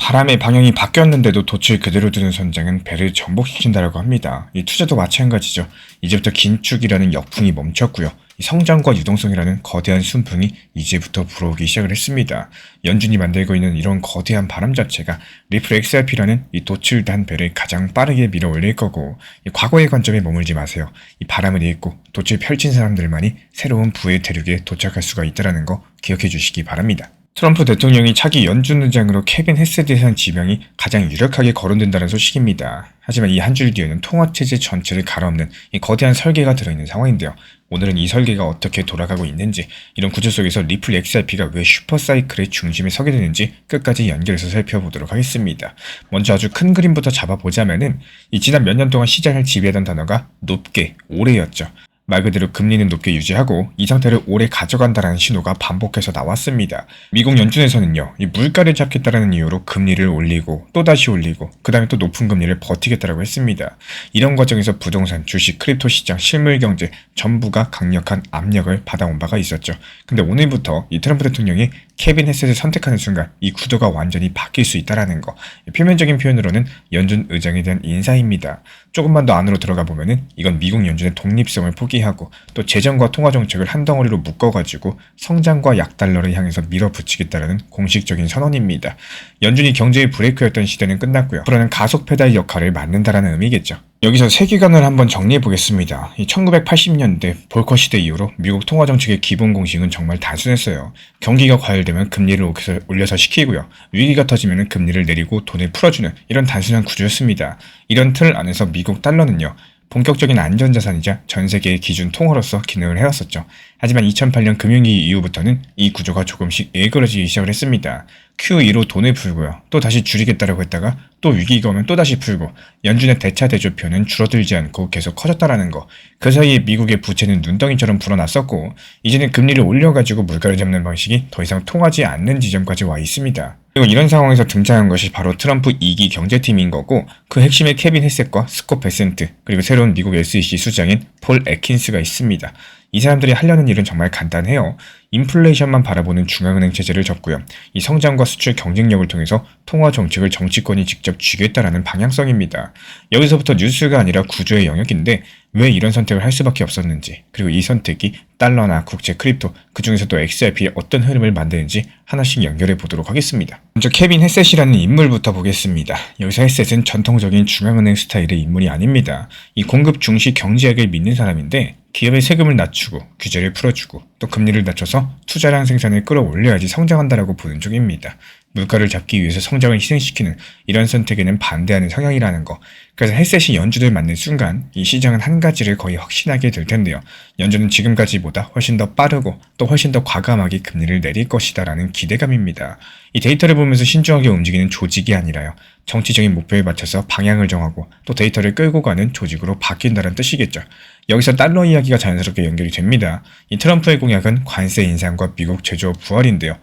바람의 방향이 바뀌었는데도 돛을 그대로 두는 선장은 배를 전복시킨다라고 합니다. 이 투자도 마찬가지죠. 이제부터 긴축이라는 역풍이 멈췄고요. 이 성장과 유동성이라는 거대한 순풍이 이제부터 불어오기 시작을 했습니다. 연준이 만들고 있는 이런 거대한 바람 자체가 리플 XRP라는 이 돛을 단 배를 가장 빠르게 밀어 올릴 거고, 이 과거의 관점에 머물지 마세요. 이 바람을 읽고 돛을 펼친 사람들만이 새로운 부의 대륙에 도착할 수가 있다는 거 기억해 주시기 바랍니다. 트럼프 대통령이 차기 연준 의장으로 케빈 헤세드에 대한 지명이 가장 유력하게 거론된다는 소식입니다. 하지만 이 한 줄 뒤에는 통화체제 전체를 갈아엎는 이 거대한 설계가 들어있는 상황인데요. 오늘은 이 설계가 어떻게 돌아가고 있는지, 이런 구조 속에서 리플 XRP가 왜 슈퍼사이클의 중심에 서게 되는지 끝까지 연결해서 살펴보도록 하겠습니다. 먼저 아주 큰 그림부터 잡아보자면은 이 지난 몇 년 동안 시장을 지배하던 단어가 높게, 오래였죠. 말 그대로 금리는 높게 유지하고 이 상태를 오래 가져간다라는 신호가 반복해서 나왔습니다. 미국 연준에서는요, 이 물가를 잡겠다라는 이유로 금리를 올리고 또다시 올리고 그 다음에 또 높은 금리를 버티겠다라고 했습니다. 이런 과정에서 부동산, 주식, 크립토 시장, 실물 경제 전부가 강력한 압력을 받아온 바가 있었죠. 근데 오늘부터 이 트럼프 대통령이 케빈 헤셋을 선택하는 순간 이 구도가 완전히 바뀔 수 있다라는 거. 표면적인 표현으로는 연준 의장에 대한 인사입니다. 조금만 더 안으로 들어가 보면은 이건 미국 연준의 독립성을 포기하고 또 재정과 통화 정책을 한 덩어리로 묶어가지고 성장과 약달러를 향해서 밀어붙이겠다라는 공식적인 선언입니다. 연준이 경제의 브레이크였던 시대는 끝났고요. 앞으로는 가속 페달 역할을 맡는다라는 의미겠죠. 여기서 세계관을 한번 정리해 보겠습니다. 1980년대 볼커 시대 이후로 미국 통화정책의 기본 공식은 정말 단순했어요. 경기가 과열되면 금리를 올려서 시키고요. 위기가 터지면 금리를 내리고 돈을 풀어주는 이런 단순한 구조였습니다. 이런 틀 안에서 미국 달러는요, 본격적인 안전자산이자 전 세계의 기준 통화로서 기능을 해왔었죠. 하지만 2008년 금융위기 이후부터는 이 구조가 조금씩 일그러지기 시작을 했습니다. QE로 돈을 풀고요. 또 다시 줄이겠다라고 했다가 또 위기가 오면 또 다시 풀고, 연준의 대차 대조표는 줄어들지 않고 계속 커졌다라는 거. 그 사이에 미국의 부채는 눈덩이처럼 불어났었고, 이제는 금리를 올려가지고 물가를 잡는 방식이 더 이상 통하지 않는 지점까지 와 있습니다. 그리고 이런 상황에서 등장한 것이 바로 트럼프 2기 경제팀인 거고, 그 핵심에 케빈 헤셋과 스콧 베센트, 그리고 새로운 미국 SEC 수장인 폴 애킨스가 있습니다. 이 사람들이 하려는 일은 정말 간단해요. 인플레이션만 바라보는 중앙은행 체제를 접고요. 이 성장과 수출 경쟁력을 통해서 통화 정책을 정치권이 직접 쥐겠다라는 방향성입니다. 여기서부터 뉴스가 아니라 구조의 영역인데 왜 이런 선택을 할 수밖에 없었는지, 그리고 이 선택이 달러나 국제 크립토, 그 중에서도 XRP의 어떤 흐름을 만드는지 하나씩 연결해 보도록 하겠습니다. 먼저 케빈 헤셋이라는 인물부터 보겠습니다. 여기서 헤셋은 전통적인 중앙은행 스타일의 인물이 아닙니다. 이 공급 중시 경제학을 믿는 사람인데, 기업의 세금을 낮추고 규제를 풀어주고 또 금리를 낮춰서 투자랑 생산을 끌어올려야지 성장한다라고 보는 쪽입니다. 물가를 잡기 위해서 성장을 희생시키는 이런 선택에는 반대하는 성향이라는 거. 그래서 헤셋이 연준을 맡는 순간 이 시장은 한 가지를 거의 확신하게 될 텐데요. 연준은 지금까지보다 훨씬 더 빠르고 또 훨씬 더 과감하게 금리를 내릴 것이다 라는 기대감입니다. 이 데이터를 보면서 신중하게 움직이는 조직이 아니라요, 정치적인 목표에 맞춰서 방향을 정하고 또 데이터를 끌고 가는 조직으로 바뀐다는 뜻이겠죠. 여기서 달러 이야기가 자연스럽게 연결이 됩니다. 이 트럼프의 공약은 관세 인상과 미국 제조업 부활인데요.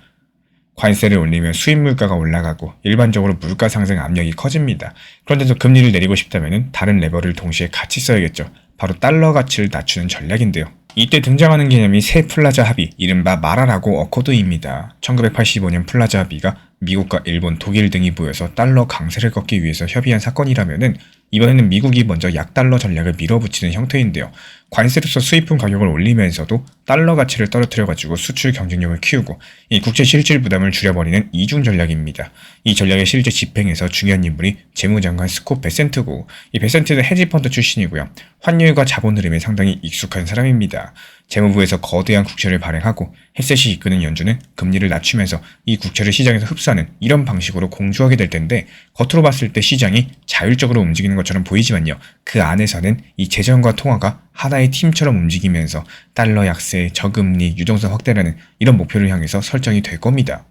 관세를 올리면 수입 물가가 올라가고 일반적으로 물가 상승 압력이 커집니다. 그런데도 금리를 내리고 싶다면 다른 레버를 동시에 같이 써야겠죠. 바로 달러 가치를 낮추는 전략인데요. 이때 등장하는 개념이 새 플라자 합의, 이른바 마라라고 어코드입니다. 1985년 플라자 합의가 미국과 일본, 독일 등이 모여서 달러 강세를 꺾기 위해서 협의한 사건이라면은 이번에는 미국이 먼저 약달러 전략을 밀어붙이는 형태인데요. 관세로서 수입품 가격을 올리면서도 달러 가치를 떨어뜨려가지고 수출 경쟁력을 키우고 이 국제 실질 부담을 줄여버리는 이중 전략입니다. 이 전략의 실제 집행에서 중요한 인물이 재무장관 스콧 베센트고, 이 베센트는 헤지펀드 출신이고요. 환율과 자본 흐름에 상당히 익숙한 사람입니다. 재무부에서 거대한 국채를 발행하고 헤셋이 이끄는 연준은 금리를 낮추면서 이 국채를 시장에서 흡수하는 이런 방식으로 공조하게 될 텐데, 겉으로 봤을 때 시장이 자율적으로 움직이는 것처럼 보이지만요, 그 안에서는 이 재정과 통화가 하나의 팀처럼 움직이면서 달러 약세, 저금리, 유동성 확대라는 이런 목표를 향해서 설정이 될 겁니다.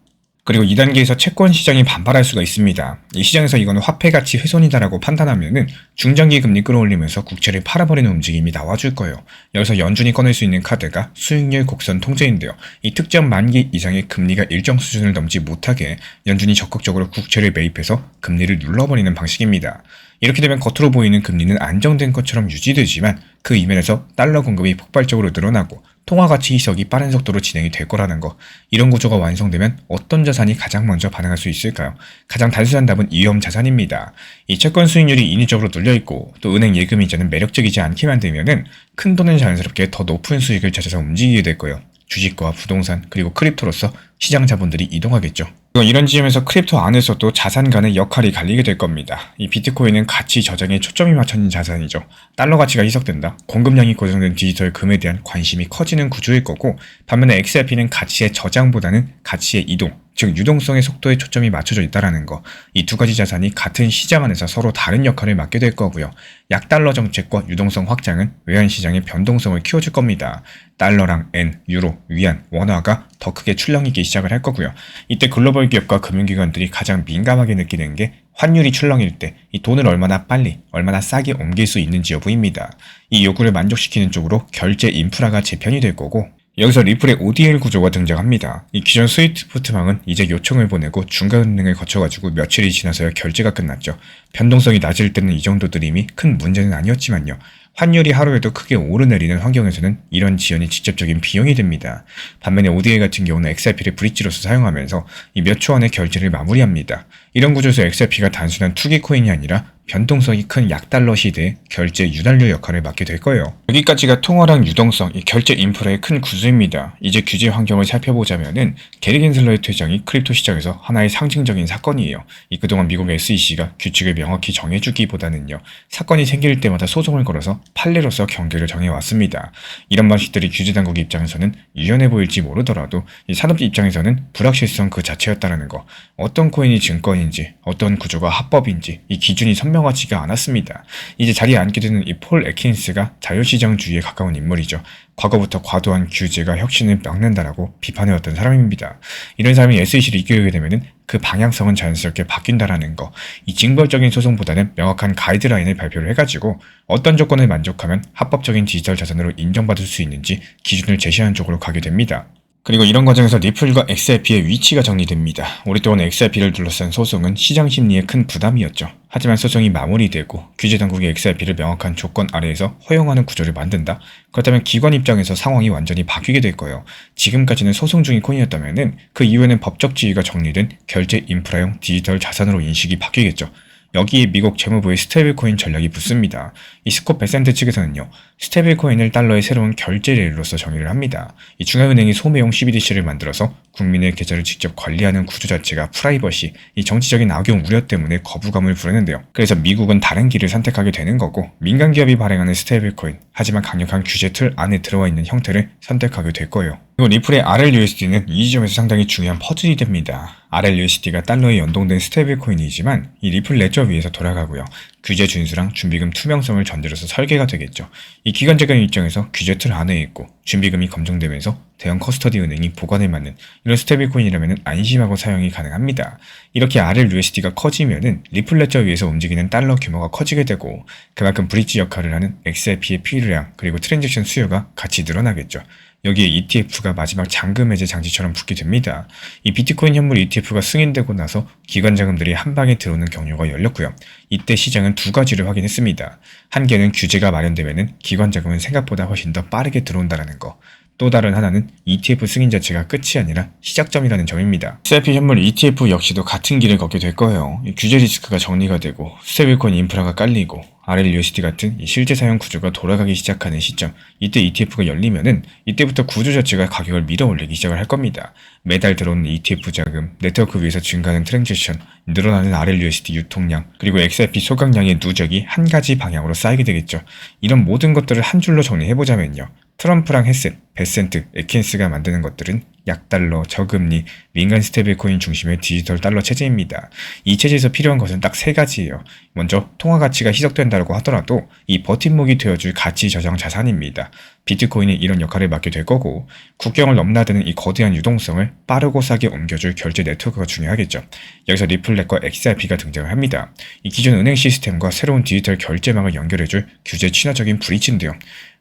그리고 2단계에서 채권 시장이 반발할 수가 있습니다. 이 시장에서 이거는 화폐 가치 훼손이다라고 판단하면은 중장기 금리 끌어올리면서 국채를 팔아버리는 움직임이 나와줄 거예요. 여기서 연준이 꺼낼 수 있는 카드가 수익률 곡선 통제인데요. 이 특정 만기 이상의 금리가 일정 수준을 넘지 못하게 연준이 적극적으로 국채를 매입해서 금리를 눌러버리는 방식입니다. 이렇게 되면 겉으로 보이는 금리는 안정된 것처럼 유지되지만 그 이면에서 달러 공급이 폭발적으로 늘어나고 통화 가치 희석이 빠른 속도로 진행이 될 거라는 거. 이런 구조가 완성되면 어떤 자산이 가장 먼저 반응할 수 있을까요? 가장 단순한 답은 위험 자산입니다. 이 채권 수익률이 인위적으로 눌려있고 또 은행 예금 이자는 매력적이지 않게 만들면은 큰 돈은 자연스럽게 더 높은 수익을 찾아서 움직이게 될 거예요. 주식과 부동산 그리고 크립토로서 시장 자본들이 이동하겠죠. 이런 지점에서 크립토 안에서도 자산 간의 역할이 갈리게 될 겁니다. 이 비트코인은 가치 저장에 초점이 맞춰진 자산이죠. 달러 가치가 희석된다. 공급량이 고정된 디지털 금에 대한 관심이 커지는 구조일 거고, 반면에 XRP는 가치의 저장보다는 가치의 이동, 즉 유동성의 속도에 초점이 맞춰져 있다는 거. 이 두 가지 자산이 같은 시장 안에서 서로 다른 역할을 맡게 될 거고요. 약달러 정책과 유동성 확장은 외환 시장의 변동성을 키워줄 겁니다. 달러랑 엔, 유로, 위안, 원화가 더 크게 출렁이기 시작을 할 거고요. 이때 글로벌 기업과 금융기관들이 가장 민감하게 느끼는 게 환율이 출렁일 때 이 돈을 얼마나 빨리, 얼마나 싸게 옮길 수 있는지 여부입니다. 이 요구를 만족시키는 쪽으로 결제 인프라가 재편이 될 거고, 여기서 리플의 ODL 구조가 등장합니다. 이 기존 스위프트망은 이제 요청을 보내고 중간은행을 거쳐가지고 며칠이 지나서야 결제가 끝났죠. 변동성이 낮을 때는 이 정도들이 이미 큰 문제는 아니었지만요. 환율이 하루에도 크게 오르내리는 환경에서는 이런 지연이 직접적인 비용이 됩니다. 반면에 ODL 같은 경우는 XRP를 브릿지로서 사용하면서 이 몇 초 안에 결제를 마무리합니다. 이런 구조에서 XRP가 단순한 투기 코인이 아니라 변동성이 큰 약달러 시대의 결제 유달률 역할을 맡게 될 거예요. 여기까지가 통화랑 유동성, 이 결제 인프라의 큰 구조입니다. 이제 규제 환경을 살펴보자면은 게리 겐슬러의 퇴장이 크립토 시장에서 하나의 상징적인 사건이에요. 이 그동안 미국 SEC가 규칙을 명확히 정해주기보다는요, 사건이 생길 때마다 소송을 걸어서 판례로서 경계를 정해왔습니다. 이런 방식들이 규제 당국 입장에서는 유연해 보일지 모르더라도 이 산업 입장에서는 불확실성 그 자체였다는 거. 어떤 코인이 증권인지, 어떤 구조가 합법인지 이 기준이 선명하지가 않았습니다. 이제 자리에 앉게 되는 이 폴 애킨스가 자유시장주의에 가까운 인물이죠. 과거부터 과도한 규제가 혁신을 막는다라고 비판해왔던 사람입니다. 이런 사람이 SEC를 이끌게 되면은 그 방향성은 자연스럽게 바뀐다라는 거. 이 징벌적인 소송보다는 명확한 가이드라인을 발표를 해가지고 어떤 조건을 만족하면 합법적인 디지털 자산으로 인정받을 수 있는지 기준을 제시하는 쪽으로 가게 됩니다. 그리고 이런 과정에서 리플과 XRP의 위치가 정리됩니다. 오랫동안 XRP를 둘러싼 소송은 시장 심리에 큰 부담이었죠. 하지만 소송이 마무리되고 규제 당국이 XRP를 명확한 조건 아래에서 허용하는 구조를 만든다? 그렇다면 기관 입장에서 상황이 완전히 바뀌게 될 거예요. 지금까지는 소송 중인 코인이었다면은 그 이후에는 법적 지위가 정리된 결제 인프라용 디지털 자산으로 인식이 바뀌겠죠. 여기에 미국 재무부의 스테이블코인 전략이 붙습니다. 이 스콧 베센트 측에서는요, 스테이블코인을 달러의 새로운 결제 레일로서 정의를 합니다. 이 중앙은행이 소매용 CBDC를 만들어서 국민의 계좌를 직접 관리하는 구조 자체가 프라이버시, 이 정치적인 악용 우려 때문에 거부감을 부르는데요. 그래서 미국은 다른 길을 선택하게 되는 거고, 민간 기업이 발행하는 스테이블코인, 하지만 강력한 규제 틀 안에 들어와 있는 형태를 선택하게 될 거예요. 그리고 리플의 RLUSD는 이 지점에서 상당히 중요한 퍼즐이 됩니다. RLUSD가 달러에 연동된 스테이블 코인이지만 이 리플 레저 위에서 돌아가고요. 규제 준수랑 준비금 투명성을 전제로서 설계가 되겠죠. 이 기관적인 입장에서 규제 틀 안에 있고 준비금이 검증되면서 대형 커스터디 은행이 보관을 맡는 이런 스테이블 코인이라면 안심하고 사용이 가능합니다. 이렇게 RLUSD가 커지면은 리플 레저 위에서 움직이는 달러 규모가 커지게 되고 그만큼 브릿지 역할을 하는 XRP의 필요량 그리고 트랜잭션 수요가 같이 늘어나겠죠. 여기에 ETF가 마지막 잔금 해제 장치처럼 붙게 됩니다. 이 비트코인 현물 ETF가 승인되고 나서 기관 자금들이 한 방에 들어오는 경로가 열렸고요. 이때 시장은 두 가지를 확인했습니다. 한 개는 규제가 마련되면은 기관 자금은 생각보다 훨씬 더 빠르게 들어온다는 거. 또 다른 하나는 ETF 승인 자체가 끝이 아니라 시작점이라는 점입니다. XRP 현물 ETF 역시도 같은 길을 걷게 될 거예요. 규제 리스크가 정리가 되고 스테이블코인 인프라가 깔리고 RLUSD 같은 실제 사용 구조가 돌아가기 시작하는 시점, 이때 ETF가 열리면은 이때부터 구조 자체가 가격을 밀어 올리기 시작을 할 겁니다. 매달 들어오는 ETF 자금, 네트워크 위에서 증가하는 트랜잭션, 늘어나는 RLUSD 유통량, 그리고 XRP 소각량의 누적이 한 가지 방향으로 쌓이게 되겠죠. 이런 모든 것들을 한 줄로 정리해보자면요. 트럼프랑 헤셋, 베센트, 애킨스가 만드는 것들은 약달러, 저금리, 민간 스테이블코인 중심의 디지털 달러 체제입니다. 이 체제에서 필요한 것은 딱 세 가지예요. 먼저 통화 가치가 희석된다고 하더라도 이 버팀목이 되어줄 가치 저장 자산입니다. 비트코인이 이런 역할을 맡게 될 거고 국경을 넘나드는 이 거대한 유동성을 빠르고 싸게 옮겨줄 결제 네트워크가 중요하겠죠. 여기서 리플렛과 XRP가 등장을 합니다. 이 기존 은행 시스템과 새로운 디지털 결제망을 연결해줄 규제 친화적인 브릿지인데요.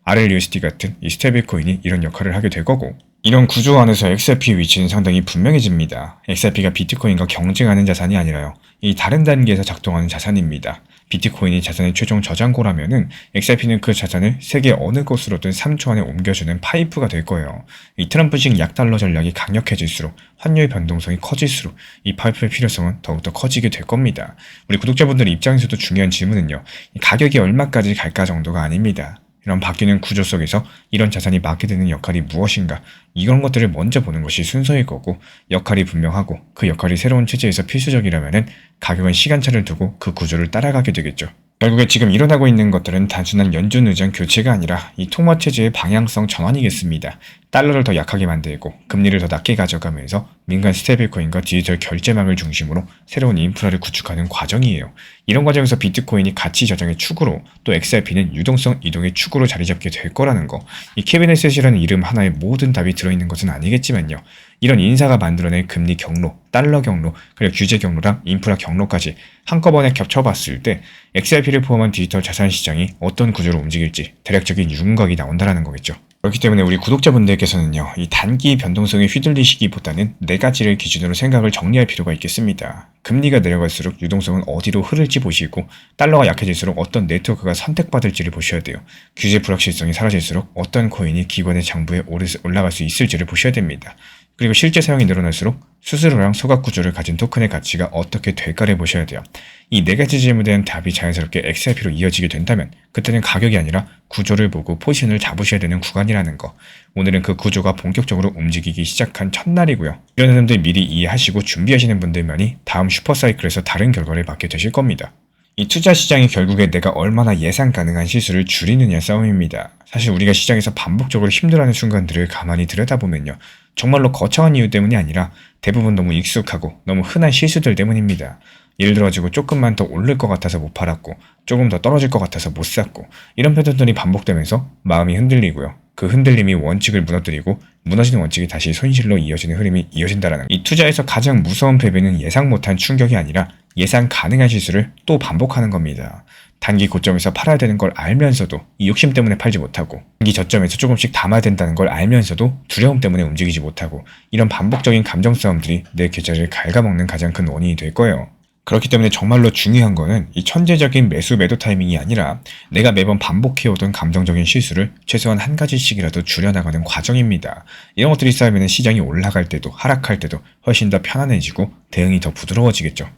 RLUSD 같은 이 스테이블코인이 이런 역할을 하게 될 거고 이런 구조 안에서 XRP의 위치는 상당히 분명해집니다. XRP가 비트코인과 경쟁하는 자산이 아니라요. 이 다른 단계에서 작동하는 자산입니다. 비트코인이 자산의 최종 저장고라면은 XRP는 그 자산을 세계 어느 곳으로든 3초 안에 옮겨주는 파이프가 될 거예요. 이 트럼프식 약달러 전략이 강력해질수록 환율 변동성이 커질수록 이 파이프의 필요성은 더욱더 커지게 될 겁니다. 우리 구독자분들 입장에서도 중요한 질문은요. 이 가격이 얼마까지 갈까 정도가 아닙니다. 이런 바뀌는 구조 속에서 이런 자산이 맡게 되는 역할이 무엇인가, 이런 것들을 먼저 보는 것이 순서일 거고, 역할이 분명하고 그 역할이 새로운 체제에서 필수적이라면은 가격은 시간차를 두고 그 구조를 따라가게 되겠죠. 결국에 지금 일어나고 있는 것들은 단순한 연준 의장 교체가 아니라 이 통화 체제의 방향성 전환이겠습니다. 달러를 더 약하게 만들고 금리를 더 낮게 가져가면서 민간 스테이블코인과 디지털 결제망을 중심으로 새로운 인프라를 구축하는 과정이에요. 이런 과정에서 비트코인이 가치 저장의 축으로, 또 XRP는 유동성 이동의 축으로 자리 잡게 될 거라는 거. 이 케빈 에셋이라는 이름 하나에 모든 답이 들어있는 것은 아니겠지만요. 이런 인사가 만들어낸 금리 경로, 달러 경로, 그리고 규제 경로랑 인프라 경로까지 한꺼번에 겹쳐봤을 때 XRP를 포함한 디지털 자산 시장이 어떤 구조로 움직일지 대략적인 윤곽이 나온다는 거겠죠. 그렇기 때문에 우리 구독자분들께서는요, 이 단기 변동성에 휘둘리시기보다는 네 가지를 기준으로 생각을 정리할 필요가 있겠습니다. 금리가 내려갈수록 유동성은 어디로 흐를지 보시고, 달러가 약해질수록 어떤 네트워크가 선택받을지를 보셔야 돼요. 규제 불확실성이 사라질수록 어떤 코인이 기관의 장부에 올라갈 수 있을지를 보셔야 됩니다. 그리고 실제 사용이 늘어날수록 수수료랑 소각 구조를 가진 토큰의 가치가 어떻게 될까를 보셔야 돼요. 이 네 가지 질문에 대한 답이 자연스럽게 XRP로 이어지게 된다면 그때는 가격이 아니라 구조를 보고 포지션을 잡으셔야 되는 구간이라는 거. 오늘은 그 구조가 본격적으로 움직이기 시작한 첫날이고요. 이런 흐름들 미리 이해하시고 준비하시는 분들만이 다음 슈퍼사이클에서 다른 결과를 받게 되실 겁니다. 이 투자 시장이 결국에 내가 얼마나 예상 가능한 실수를 줄이느냐 싸움입니다. 사실 우리가 시장에서 반복적으로 힘들어하는 순간들을 가만히 들여다보면요. 정말로 거창한 이유 때문이 아니라 대부분 너무 익숙하고 너무 흔한 실수들 때문입니다. 예를 들어가지고 조금만 더 오를 것 같아서 못 팔았고, 조금 더 떨어질 것 같아서 못 샀고, 이런 패턴들이 반복되면서 마음이 흔들리고요. 그 흔들림이 원칙을 무너뜨리고 무너지는 원칙이 다시 손실로 이어지는 흐름이 이어진다는, 이 투자에서 가장 무서운 패배는 예상 못한 충격이 아니라 예상 가능한 실수를 또 반복하는 겁니다. 단기 고점에서 팔아야 되는 걸 알면서도 이 욕심 때문에 팔지 못하고, 단기 저점에서 조금씩 담아야 된다는 걸 알면서도 두려움 때문에 움직이지 못하고, 이런 반복적인 감정 싸움들이 내 계좌를 갉아먹는 가장 큰 원인이 될 거예요. 그렇기 때문에 정말로 중요한 거는 이 천재적인 매도 타이밍이 아니라 내가 매번 반복해오던 감정적인 실수를 최소한 한 가지씩이라도 줄여나가는 과정입니다. 이런 것들이 쌓이면 시장이 올라갈 때도 하락할 때도 훨씬 더 편안해지고 대응이 더 부드러워지겠죠.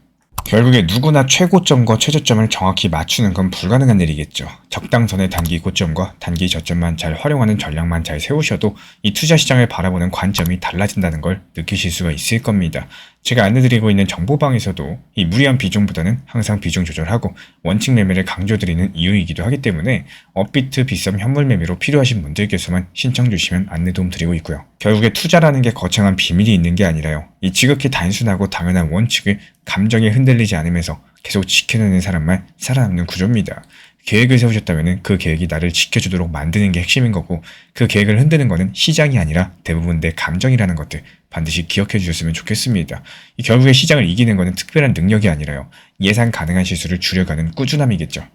결국에 누구나 최고점과 최저점을 정확히 맞추는 건 불가능한 일이겠죠. 적당선의 단기 고점과 단기 저점만 잘 활용하는 전략만 잘 세우셔도 이 투자 시장을 바라보는 관점이 달라진다는 걸 느끼실 수가 있을 겁니다. 제가 안내드리고 있는 정보방에서도 이 무리한 비중보다는 항상 비중 조절하고 원칙 매매를 강조드리는 이유이기도 하기 때문에 업비트 비썸 현물 매매로 필요하신 분들께서만 신청 주시면 안내 도움 드리고 있고요. 결국에 투자라는 게 거창한 비밀이 있는 게 아니라요. 이 지극히 단순하고 당연한 원칙을 감정에 흔들리지 않으면서 계속 지켜내는 사람만 살아남는 구조입니다. 계획을 세우셨다면 그 계획이 나를 지켜주도록 만드는 게 핵심인 거고, 그 계획을 흔드는 거는 시장이 아니라 대부분 내 감정이라는 것들 반드시 기억해 주셨으면 좋겠습니다. 결국에 시장을 이기는 거는 특별한 능력이 아니라요. 예상 가능한 실수를 줄여가는 꾸준함이겠죠.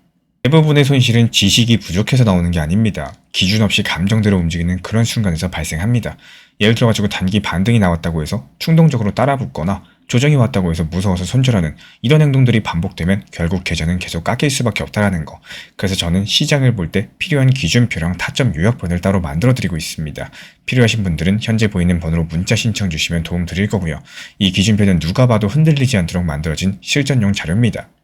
대부분의 손실은 지식이 부족해서 나오는 게 아닙니다. 기준 없이 감정대로 움직이는 그런 순간에서 발생합니다. 예를 들어가지고 단기 반등이 나왔다고 해서 충동적으로 따라붙거나 조정이 왔다고 해서 무서워서 손절하는 이런 행동들이 반복되면 결국 계좌는 계속 깎일 수밖에 없다는 거. 그래서 저는 시장을 볼 때 필요한 기준표랑 타점 요약본을 따로 만들어 드리고 있습니다. 필요하신 분들은 현재 보이는 번호로 문자 신청 주시면 도움 드릴 거고요. 이 기준표는 누가 봐도 흔들리지 않도록 만들어진 실전용 자료입니다.